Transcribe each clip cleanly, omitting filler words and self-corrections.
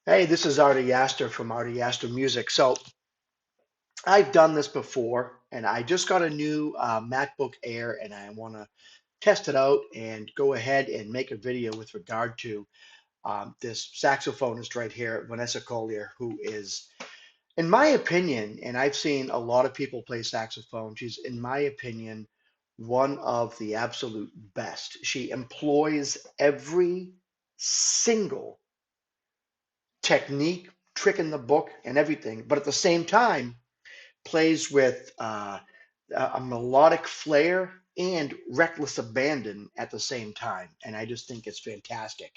Hey, this is Artie Yaster from Artie Yaster Music. So I've done this before, and I just got a new MacBook Air, and I want to test it out and go ahead and make a video with regard to this saxophonist right here, Vanessa Collier, who is, in my opinion, and I've seen a lot of people play saxophone, she's, in my opinion, one of the absolute best. She employs every single technique, trick in the book, and everything, but at the same time plays with a melodic flair and reckless abandon at the same time. And I just think it's fantastic.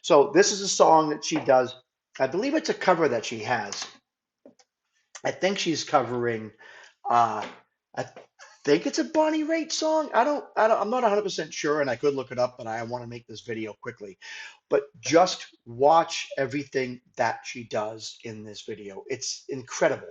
So this is a song that she does. I believe it's a cover that she has. I think she's covering. Uh, I think it's a Bonnie Raitt song. I'm not 100% sure, and I could look it up, but I want to make this video quickly. But just watch everything that she does in this video. It's incredible.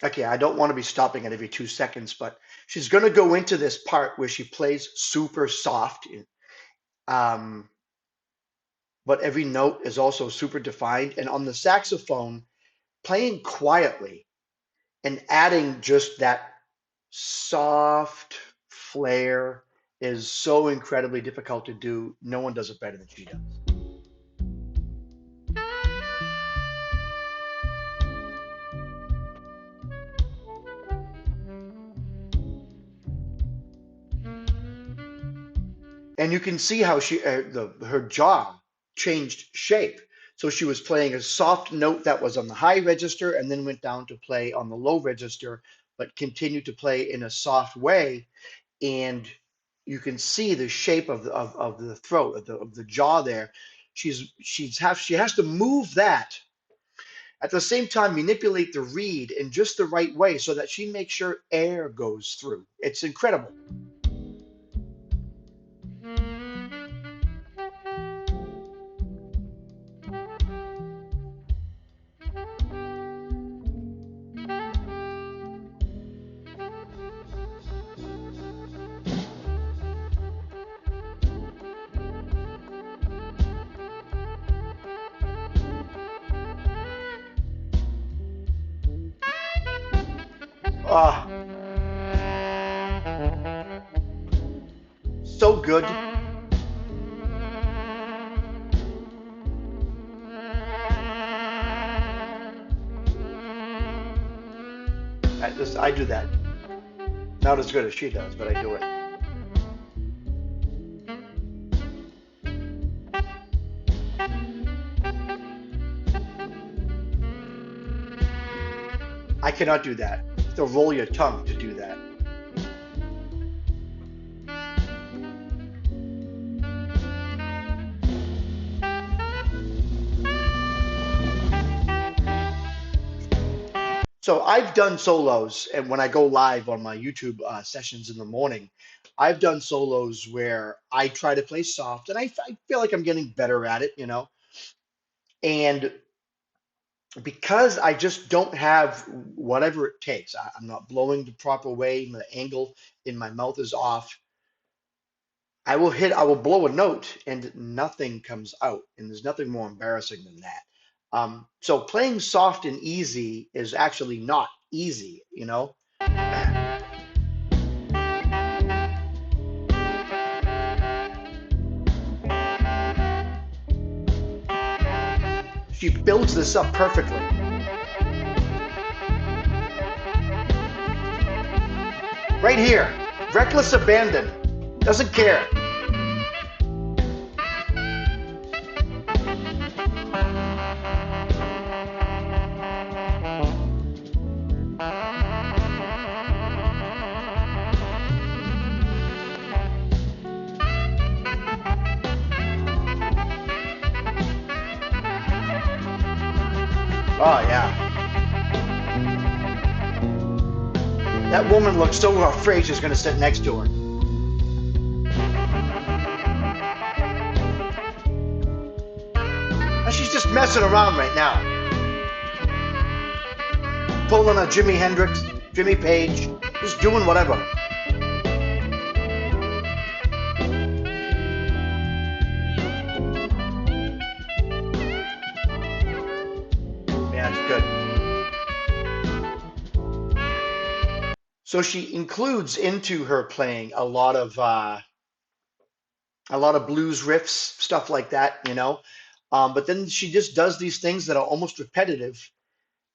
Okay, I don't want to be stopping at every 2 seconds, but she's going to go into this part where she plays super soft, um, but every note is also super defined. And on the saxophone, playing quietly and adding just that soft flair is so incredibly difficult to do. No one does it better than she does. And you can see how her jaw changed shape. So she was playing a soft note that was on the high register and then went down to play on the low register, but continued to play in a soft way. And you can see the shape of the throat, of the jaw there. She has to move that at the same time, manipulate the reed in just the right way so that she makes sure air goes through. It's incredible. Ah, so good. I do that. Not as good as she does, but I do it. I cannot do that. You have to roll your tongue to do that. So I've done solos, and when I go live on my YouTube sessions in the morning, I've done solos where I try to play soft, and I feel like I'm getting better at it. And because I just don't have whatever it takes, I'm not blowing the proper way, the angle in my mouth is off. I will blow a note and nothing comes out. And there's nothing more embarrassing than that. So playing soft and easy is actually not easy. She builds this up perfectly. Right here, reckless abandon, doesn't care. Oh yeah, That woman looks so afraid she's going to sit next to her. And she's just messing around right now. Pulling a Jimi Hendrix, Jimmy Page, just doing whatever. Yeah, it's good. So she includes into her playing a lot of blues riffs, stuff like that, you know. But then she just does these things that are almost repetitive,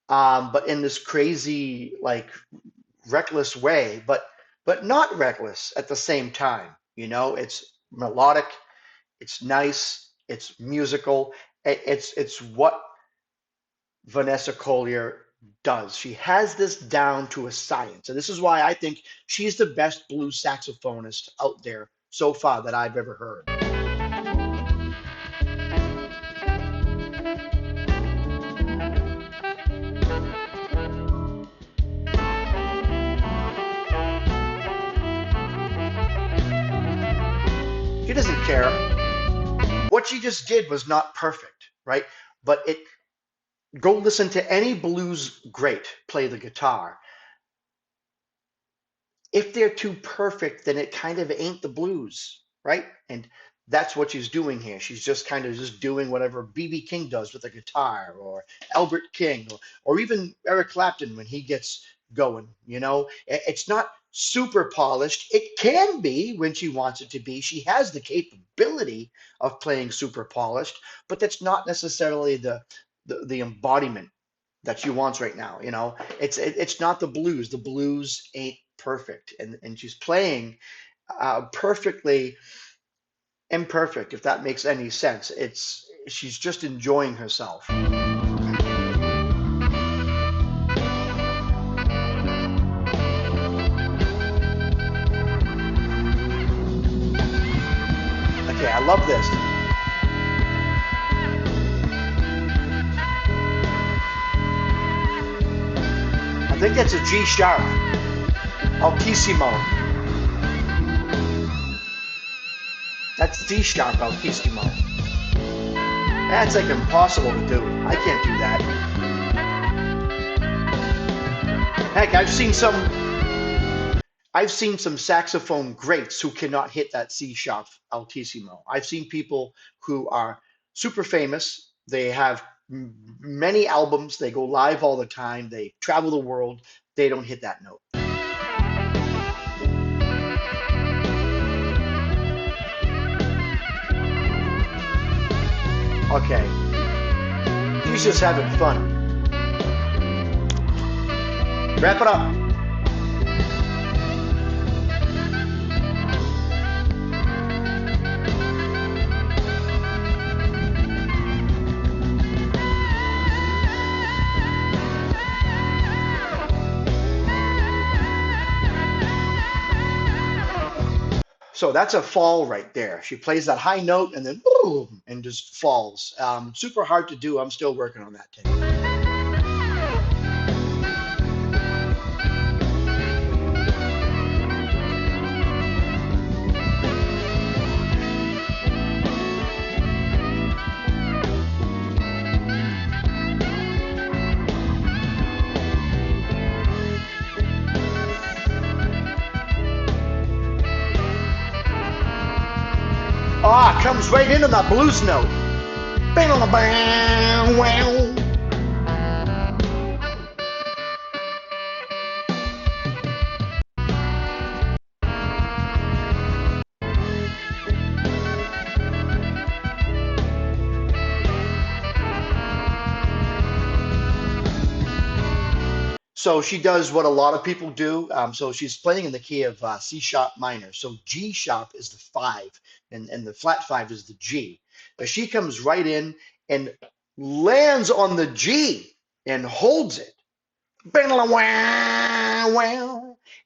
but in this crazy, like reckless way, but not reckless at the same time. You know, it's melodic, it's nice, it's musical. It's what Vanessa Collier does. She has this down to a science, and this is why I think she's the best blues saxophonist out there so far that I've ever heard. She doesn't care. What she just did was not perfect, right? But it go listen to any blues great play the guitar. If they're too perfect, then it kind of ain't the blues, right? And that's what she's doing here. She's just kind of just doing whatever B.B. King does with a guitar, or Albert King, or even Eric Clapton when he gets going. You know, it's not super polished. It can be when she wants it to be. She has the capability of playing super polished, but that's not necessarily the embodiment that she wants right now. You know, it's not the blues. The blues ain't perfect, and she's playing perfectly imperfect, if that makes any sense. It's she's just enjoying herself. Okay, I love this. I think that's a G sharp, altissimo. That's C sharp altissimo. That's like impossible to do. I can't do that. Heck, I've seen some saxophone greats who cannot hit that C sharp altissimo. I've seen people who are super famous. They have many albums. They go live all the time. They travel the world. They don't hit that note. Okay, she's just having fun. Wrap it up. So that's a fall right there. She plays that high note and then boom, and just falls. Super hard to do. I'm still working on that technique. Ah, comes right into that blues note. Bang, bang, wow. So she does what a lot of people do. So she's playing in the key of C sharp minor. So G sharp is the five, and the flat five is the G. But she comes right in and lands on the G and holds it.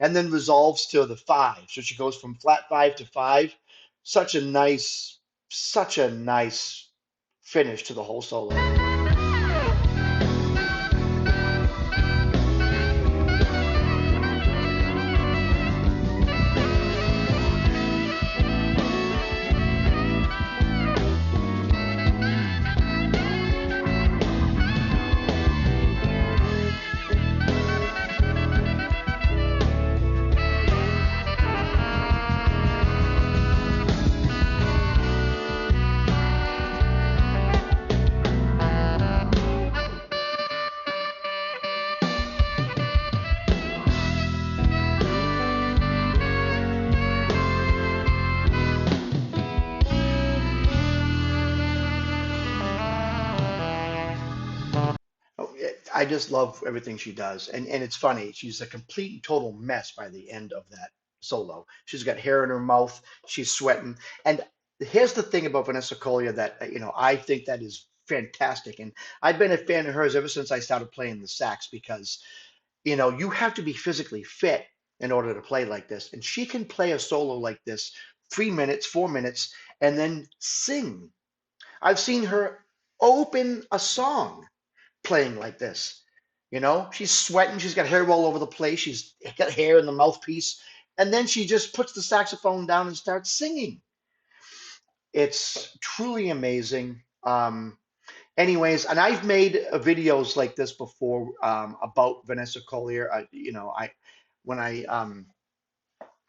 And then resolves to the five. So she goes from flat five to five. Such a nice finish to the whole solo. I just love everything she does. And it's funny, she's a complete and total mess by the end of that solo. She's got hair in her mouth, she's sweating. And here's the thing about Vanessa Collier that I think that is fantastic. And I've been a fan of hers ever since I started playing the sax because you have to be physically fit in order to play like this. And she can play a solo like this 3 minutes, 4 minutes, and then sing. I've seen her open a song playing like this. She's sweating, she's got hair all over the place, she's got hair in the mouthpiece, and then she just puts the saxophone down and starts singing. It's truly amazing. Anyways, and I've made videos like this before about Vanessa Collier. When I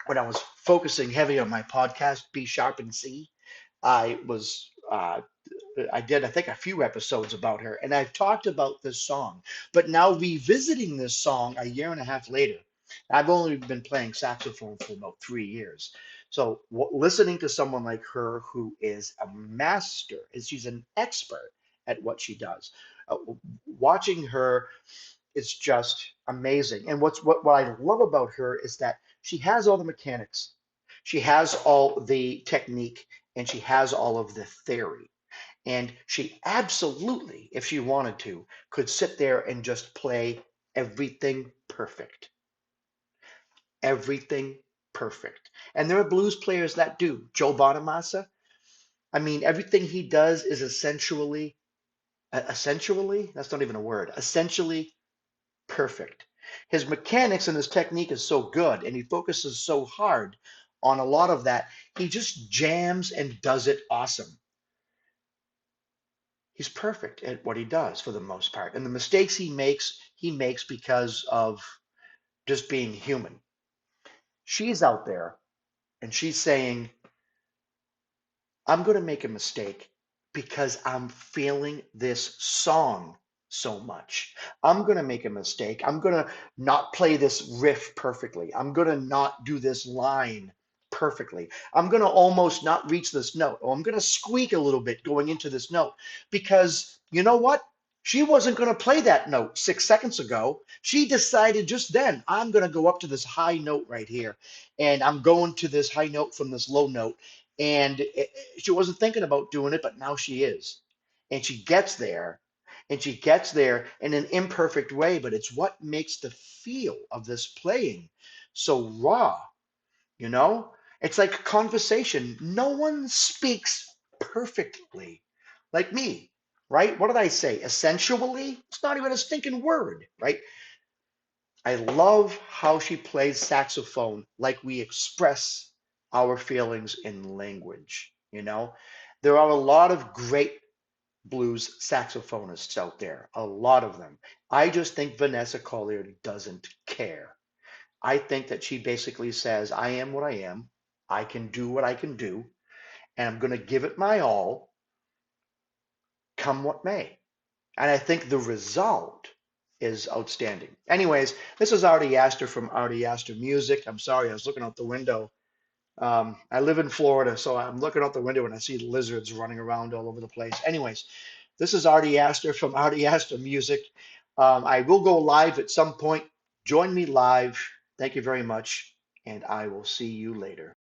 when I was focusing heavy on my podcast, B Sharp and C, I was I did, I think, a few episodes about her, and I've talked about this song. But now revisiting this song a year and a half later, I've only been playing saxophone for about 3 years. So listening to someone like her who is a master, she's an expert at what she does. Uh, Watching her is just amazing. And what I love about her is that she has all the mechanics, she has all the technique, and she has all of the theory. And she absolutely, if she wanted to, could sit there and just play everything perfect. Everything perfect. And there are blues players that do. Joe Bonamassa, I mean, everything he does is essentially, that's not even a word, essentially perfect. His mechanics and his technique is so good, and he focuses so hard on a lot of that. He just jams and does it awesome. He's perfect at what he does for the most part. And the mistakes he makes because of just being human. She's out there and she's saying, I'm going to make a mistake because I'm feeling this song so much. I'm going to make a mistake. I'm going to not play this riff perfectly. I'm going to not do this line perfectly. I'm going to almost not reach this note, or I'm going to squeak a little bit going into this note because you know what? She wasn't going to play that note 6 seconds ago. She decided just then, I'm going to go up to this high note right here, and I'm going to this high note from this low note, and she wasn't thinking about doing it, but now she is. And she gets there, and she gets there in an imperfect way, but it's what makes the feel of this playing so raw, you know? It's like conversation. No one speaks perfectly like me, right? What did I say? Essentially? It's not even a stinking word, right? I love how she plays saxophone like we express our feelings in language, you know? There are a lot of great blues saxophonists out there, a lot of them. I just think Vanessa Collier doesn't care. I think that she basically says, I am what I am, I can do what I can do, and I'm going to give it my all, come what may. And I think the result is outstanding. Anyways, this is Artie Astor from Artie Astor Music. I'm sorry, I was looking out the window. I live in Florida, so I'm looking out the window and I see lizards running around all over the place. Anyways, this is Artie Astor from Artie Astor Music. I will go live at some point. Join me live. Thank you very much, and I will see you later.